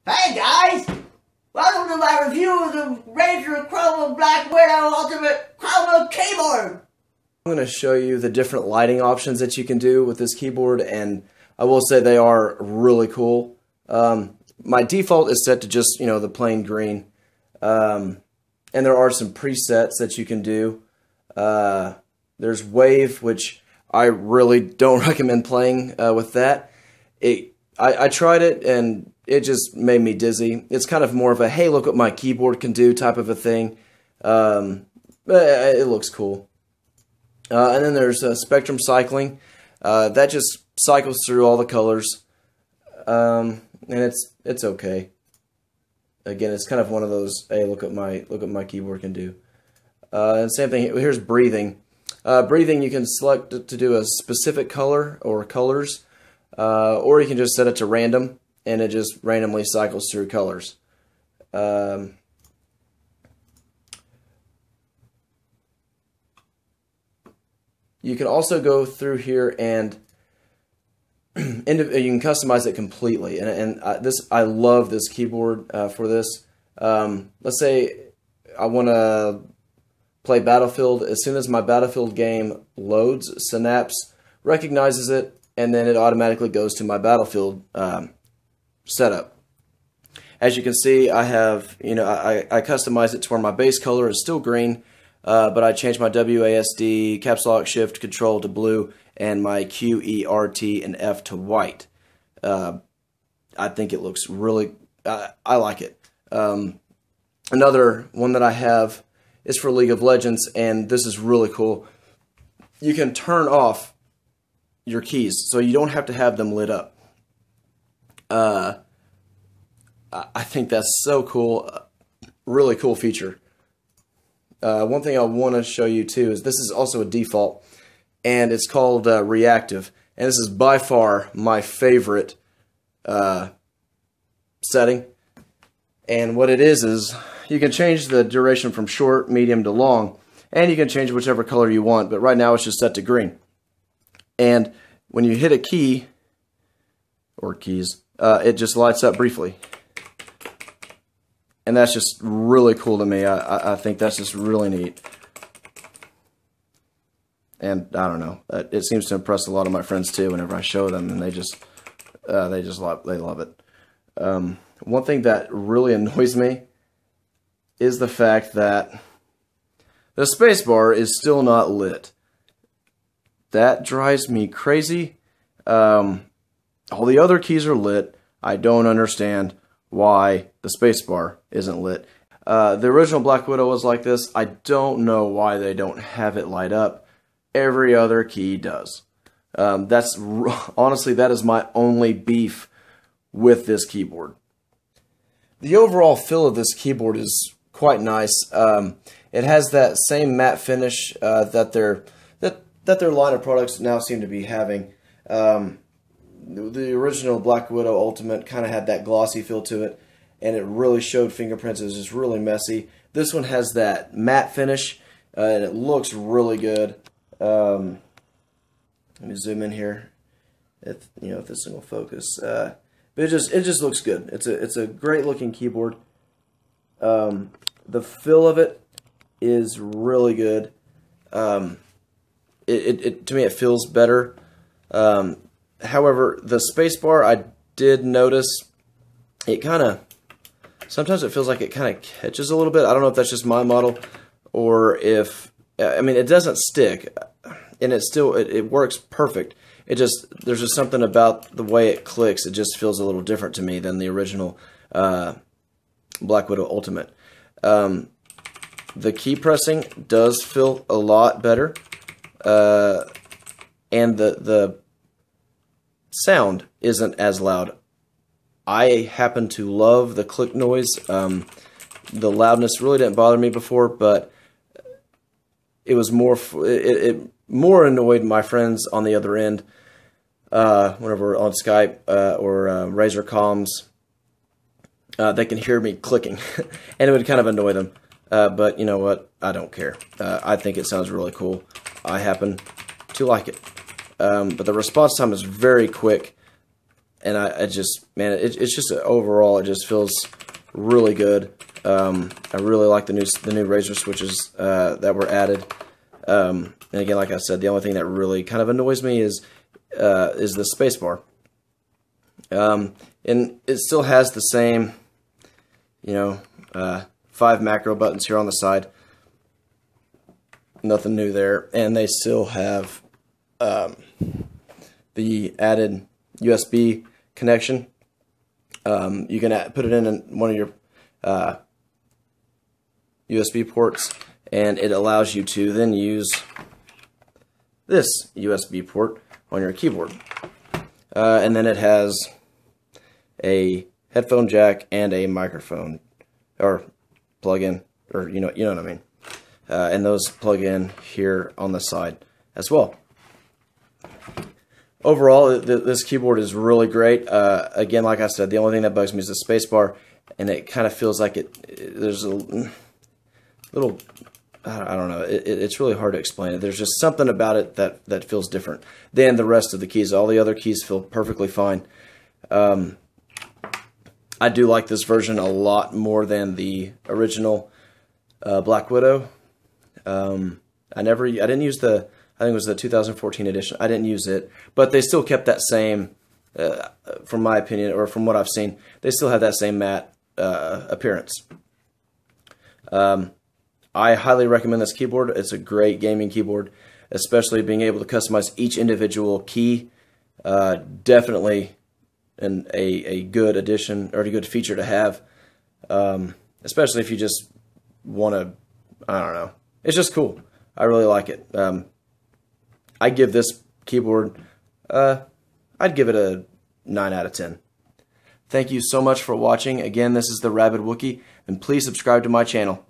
Hey guys! Welcome to my review of the Razer Chroma Black Widow Ultimate Chroma Keyboard! I'm going to show you the different lighting options that you can do with this keyboard, and I will say they are really cool. My default is set to just, the plain green. And there are some presets that you can do. There's Wave, which I really don't recommend playing with that. I tried it, and it just made me dizzy. It's kind of more of a, hey, look what my keyboard can do type of a thing. But it looks cool. And then there's spectrum cycling. That just cycles through all the colors. And it's okay. Again, it's kind of one of those, hey, look what my keyboard can do. And same thing, here's breathing. Breathing, you can select to do a specific color or colors, or you can just set it to random, and it just randomly cycles through colors. You can also go through here and you can customize it completely. And I love this keyboard for this. Let's say I want to play Battlefield. As soon as my Battlefield game loads, Synapse recognizes it, and then it automatically goes to my Battlefield setup. As you can see, I have, I customized it to where my base color is still green, but I changed my WASD, caps lock, shift, control to blue, and my Q, E, R, T, and F to white. I think it looks really, I like it. Another one that I have is for League of Legends, and this is really cool. You can turn off your keys, so you don't have to have them lit up. I think that's so cool. Really cool feature. One thing I want to show you too is this is also a default, and it's called Reactive, and this is by far my favorite setting. And what it is you can change the duration from short, medium to long, and you can change whichever color you want, but right now it's just set to green. And when you hit a key, or keys, it just lights up briefly. And that's just really cool to me. I think that's just really neat. And I don't know, it seems to impress a lot of my friends too whenever I show them, and they love it. One thing that really annoys me is the fact that the spacebar is still not lit. That drives me crazy. All the other keys are lit. I don't understand why the spacebar isn't lit. The original Black Widow was like this. I don't know why they don't have it light up. Every other key does. Honestly, that is my only beef with this keyboard. The overall feel of this keyboard is quite nice. It has that same matte finish that their line of products now seem to be having. The original Black Widow Ultimate kind of had that glossy feel to it, and it really showed fingerprints. It was just really messy. This one has that matte finish, and it looks really good. Let me zoom in here, if this thing will focus. But it just looks good. It's a great looking keyboard. The feel of it is really good. To me it feels better. However, the spacebar, I did notice it sometimes it feels like it kind of catches a little bit. I don't know if that's just my model or if, it doesn't stick, and it works perfect. There's just something about the way it clicks. It just feels a little different to me than the original Black Widow Ultimate. The key pressing does feel a lot better, and the sound isn't as loud. I happen to love the click noise. The loudness really didn't bother me before, but it was it more annoyed my friends on the other end whenever we're on Skype or Razer comms. They can hear me clicking, and it would kind of annoy them. But you know what? I don't care. I think it sounds really cool. I happen to like it. But the response time is very quick. and I just, man, it's just overall, it just feels really good. I really like the new Razer switches that were added. And again, like I said, the only thing that really kind of annoys me is the spacebar. And it still has the same, 5 macro buttons here on the side. Nothing new there. And they still have the added USB connection. You can put it in one of your USB ports, and it allows you to then use this USB port on your keyboard. And then it has a headphone jack and a microphone, or plug-in, or you know what I mean. And those plug in here on the side as well. Overall, this keyboard is really great. Again, like I said, the only thing that bugs me is the spacebar, and it kind of feels like there's a little, I don't know, it's really hard to explain it. There's just something about it that feels different than the rest of the keys. All the other keys feel perfectly fine. I do like this version a lot more than the original Black Widow. I didn't use I think it was the 2014 edition. I didn't use it, but they still kept that same, from my opinion, or from what I've seen, they still have that same matte appearance. I highly recommend this keyboard. It's a great gaming keyboard, especially being able to customize each individual key. Definitely a good addition, or a good feature to have, especially if you just want to, I don't know. It's just cool. I really like it. I give this keyboard, I'd give it a 9 out of 10. Thank you so much for watching. Again, this is the Rabid Wookie, and please subscribe to my channel.